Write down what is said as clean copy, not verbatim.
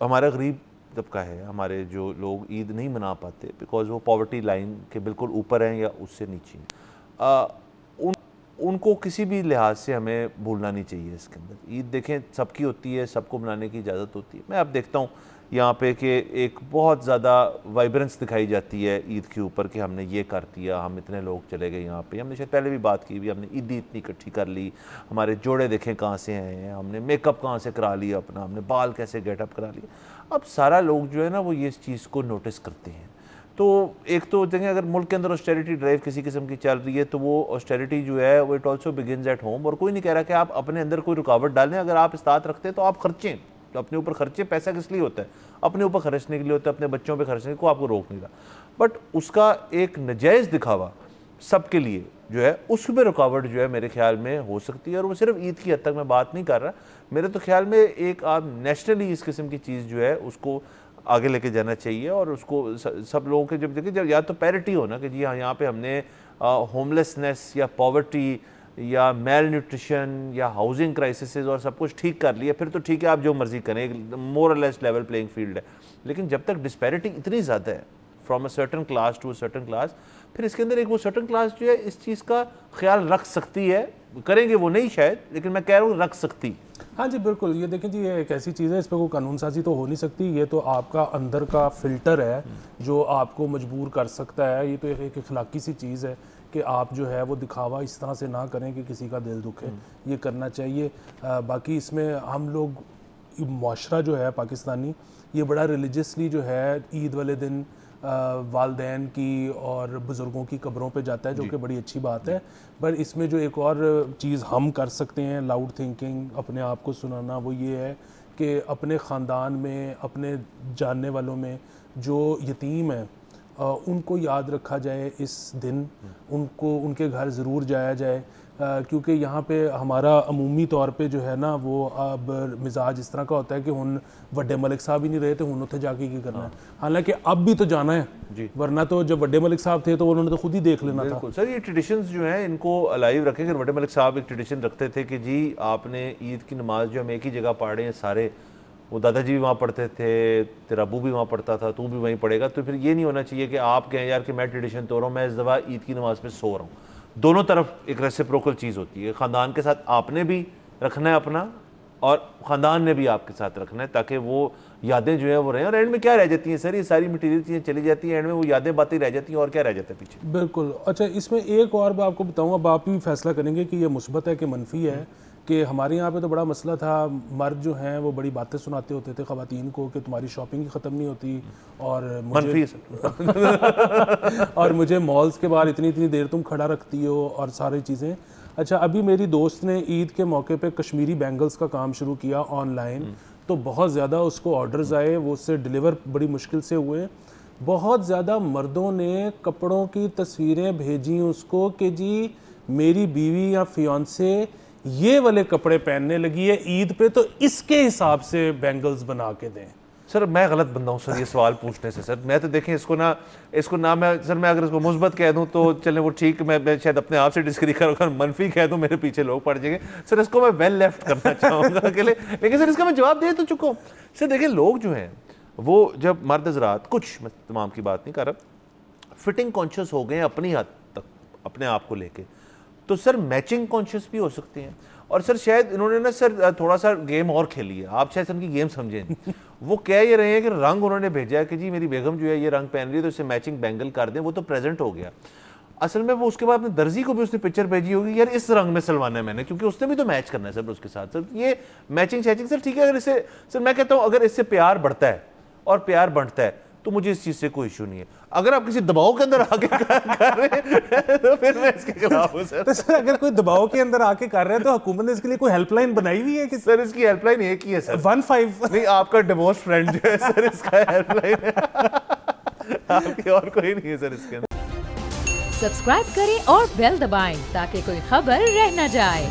ہمارا غریب طبقہ ہے, ہمارے جو لوگ عید نہیں منا پاتے بیکاز وہ پاورٹی لائن کے بالکل اوپر ہیں یا اس سے نیچے ہیں, ان کو کسی بھی لحاظ سے ہمیں بھولنا نہیں چاہیے اس کے اندر. عید دیکھیں سب کی ہوتی ہے, سب کو منانے کی اجازت ہوتی ہے. میں اب دیکھتا ہوں یہاں پہ کہ ایک بہت زیادہ وائبرنس دکھائی جاتی ہے عید کے اوپر کہ ہم نے یہ کر دیا, ہم اتنے لوگ چلے گئے یہاں پہ. ہم نے شاید پہلے بھی بات کی بھی, ہم نے عیدی اتنی اکٹھی کر لی, ہمارے جوڑے دیکھیں کہاں سے آئے ہیں, ہم نے میک اپ کہاں سے کرا لیا اپنا, ہم نے بال کیسے گیٹ اپ کرا لیا. اب سارا لوگ جو ہے نا وہ یہ اس چیز کو نوٹس کرتے ہیں. تو ایک تو دیکھیں اگر ملک کے اندر آسٹیریٹی ڈرائیو کسی قسم کی چل رہی ہے تو وہ آسٹیریٹی جو ہے وہ it also begins at home. اور کوئی نہیں کہہ رہا کہ آپ اپنے اندر کوئی رکاوٹ ڈالیں, اگر آپ استطاعت رکھتے ہیں تو آپ خرچیں, تو اپنے اوپر خرچیں. پیسہ کس لیے ہوتا ہے؟ اپنے اوپر خرچنے کے لیے ہوتا ہے, اپنے بچوں پہ خرچنے کو آپ کو روک نہیں رہا. بٹ اس کا ایک ناجائز دکھاوا سب کے لیے جو ہے اس پہ رکاوٹ جو ہے میرے خیال میں ہو سکتی ہے. اور وہ صرف عید کی حد تک میں بات نہیں کر رہا, میرے تو خیال میں ایک آپ نیشنلی اس قسم کی چیز جو ہے اس کو آگے لے کے جانا چاہیے. اور اس کو سب لوگوں کے جب دیکھیں جب یا تو پیرٹی ہو نا کہ جی ہاں یہاں پہ ہم نے ہوملیسنس یا پاورٹی یا میل نیوٹریشن یا ہاؤسنگ کرائسسز اور سب کچھ ٹھیک کر لیا, پھر تو ٹھیک ہے آپ جو مرضی کریں, مور اور لیس لیول پلینگ فیلڈ ہے. لیکن جب تک ڈسپیرٹی اتنی زیادہ ہے from a certain class to a certain class, پھر اس کے اندر ایک وہ سرٹن کلاس جو ہے اس چیز کا خیال رکھ سکتی ہے, کریں گے وہ نہیں شاید, لیکن میں کہہ رہا ہوں رکھ سکتی. ہاں جی بالکل. یہ دیکھیں جی یہ ایک ایسی چیز ہے اس پہ کوئی قانون سازی تو ہو نہیں سکتی, یہ تو آپ کا اندر کا فلٹر ہے جو آپ کو مجبور کر سکتا ہے. یہ تو ایک اخلاقی سی چیز ہے کہ آپ جو ہے وہ دکھاوا اس طرح سے نہ کریں کہ کسی کا دل دکھے, یہ کرنا چاہیے. باقی اس میں ہم لوگ معاشرہ جو ہے پاکستانی یہ بڑا ریلیجسلی جو ہے عید والے دن والدین کی اور بزرگوں کی قبروں پہ جاتا ہے, جو کہ بڑی اچھی بات ہے. پر اس میں جو ایک اور چیز ہم کر سکتے ہیں لاؤڈ تھنکنگ, اپنے آپ کو سنانا, وہ یہ ہے کہ اپنے خاندان میں اپنے جاننے والوں میں جو یتیم ہیں ان کو یاد رکھا جائے اس دن, ان کے گھر ضرور جایا جائے. کیونکہ یہاں پہ ہمارا عمومی طور پہ جو ہے نا وہ اب مزاج اس طرح کا ہوتا ہے کہ ہن وڈے ملک صاحب ہی نہیں رہے تو ہن اتنے جا کے کی کرنا ہے. حالانکہ اب بھی تو جانا ہے, ورنہ تو جب وڈے ملک صاحب تھے تو انہوں نے تو خود ہی دیکھ لینا تھا. سر یہ ٹریڈیشنز جو ہیں ان کو الائیو رکھیں. کہ وڈے ملک صاحب ایک ٹریڈیشن رکھتے تھے کہ جی آپ نے عید کی نماز جو ہم ایک ہی جگہ پڑھ رہے ہیں سارے, وہ دادا جی بھی وہاں پڑھتے تھے, تیرا ابو بھی وہاں پڑھتا تھا, تو بھی وہیں پڑھے گا. تو پھر یہ نہیں ہونا چاہیے کہ آپ کہیں یار کہ میں ٹریڈیشن توڑ رہا ہوں, میں اس دفعہ عید کی نماز پہ سو رہا ہوں. دونوں طرف ایک ریسیپروکل چیز ہوتی ہے. خاندان کے ساتھ آپ نے بھی رکھنا ہے اپنا, اور خاندان نے بھی آپ کے ساتھ رکھنا ہے, تاکہ وہ یادیں جو ہیں وہ رہیں. اور اینڈ میں کیا رہ جاتی ہیں سر, یہ ساری مٹیریل چیزیں چلی جاتی ہیں, اینڈ میں وہ یادیں باتیں رہ جاتی ہیں, اور کیا رہ جاتا ہے پیچھے. بالکل. اچھا اس میں ایک اور میں آپ کو بتاؤں, اب آپ بھی فیصلہ کریں گے کہ یہ مثبت ہے کہ منفی ہے. کہ ہمارے یہاں پہ تو بڑا مسئلہ تھا, مرد جو ہیں وہ بڑی باتیں سناتے ہوتے تھے خواتین کو کہ تمہاری شاپنگ ہی ختم نہیں ہوتی, اور مجھے مالز کے باہر اتنی دیر تم کھڑا رکھتی ہو اور ساری چیزیں. اچھا ابھی میری دوست نے عید کے موقع پہ کشمیری بینگلز کا کام شروع کیا آن لائن, تو بہت زیادہ اس کو آرڈرز آئے, وہ اس سے ڈیلیور بڑی مشکل سے ہوئے. بہت زیادہ مردوں نے کپڑوں کی تصویریں بھیجیں اس کو کہ جی میری بیوی یا فیانسے یہ والے کپڑے پہننے لگی ہے عید پہ, تو اس کے حساب سے بینگلز بنا کے دیں. سر میں غلط بندہ ہوں سر یہ سوال پوچھنے سے. سر میں تو دیکھیں اس کو نہ میں سر میں اگر اس کو مثبت کہہ دوں تو چلیں وہ ٹھیک, میں شاید اپنے آپ سے ڈسکری کروں, اگر منفی کہہ دوں میرے پیچھے لوگ پڑ جائیں گے. سر اس کو میں ویل لیفٹ کرنا چاہوں گا اکیلے, لیکن سر اس کا میں جواب دے تو چکا ہوں. سر دیکھیں لوگ جو ہیں وہ جب مرد حضرات, کچھ میں تمام کی بات نہیں کر رہا, فٹنگ کانشیس ہو گئے اپنی حد تک اپنے آپ کو لے کے, تو سر میچنگ کانشیس بھی ہو سکتے ہیں. اور سر شاید انہوں نے نا سر تھوڑا سا گیم اور کھیلی ہے, آپ شاید ان کی گیم سمجھیں. وہ کہہ یہ رہے ہیں کہ رنگ انہوں نے بھیجا ہے کہ جی میری بیگم جو ہے یہ رنگ پہن رہی ہے تو اسے میچنگ بینگل کر دیں, وہ تو پریزنٹ ہو گیا. اصل میں وہ اس کے بعد اپنے درزی کو بھی اس نے پکچر بھیجی ہوگی یار اس رنگ میں سلوانا ہے میں نے, کیونکہ اس نے بھی تو میچ کرنا ہے سر اس کے ساتھ. سر یہ میچنگ شیچنگ سر ٹھیک ہے, اگر اس سے سر میں کہتا ہوں اگر اس سے پیار بڑھتا ہے اور پیار بنتا ہے تو مجھے اس چیز سے کوئی ایشو نہیں ہے. اگر آپ کسی دباؤ کے اندر آ کے کر رہے ہیں تو پھر میں اس کے خلاف ہوں سر. تو سر اگر کوئی دباؤ کے اندر آ کے کر رہے ہیں تو حکومت نے اس کے لیے کوئی ہیلپ لائن بنائی ہوئی ہے کہ سر اس کی ہیلپ لائن ایک ہی ہے سر, 15 نہیں آپ کا ڈیوورس فرینڈ جو ہے سر اس کا ہیلپ لائن ہے, آپ کی اور کوئی نہیں ہے سر اس کے اندر. سبسکرائب کریں اور بیل دبائیں تاکہ کوئی خبر رہ نہ جائے.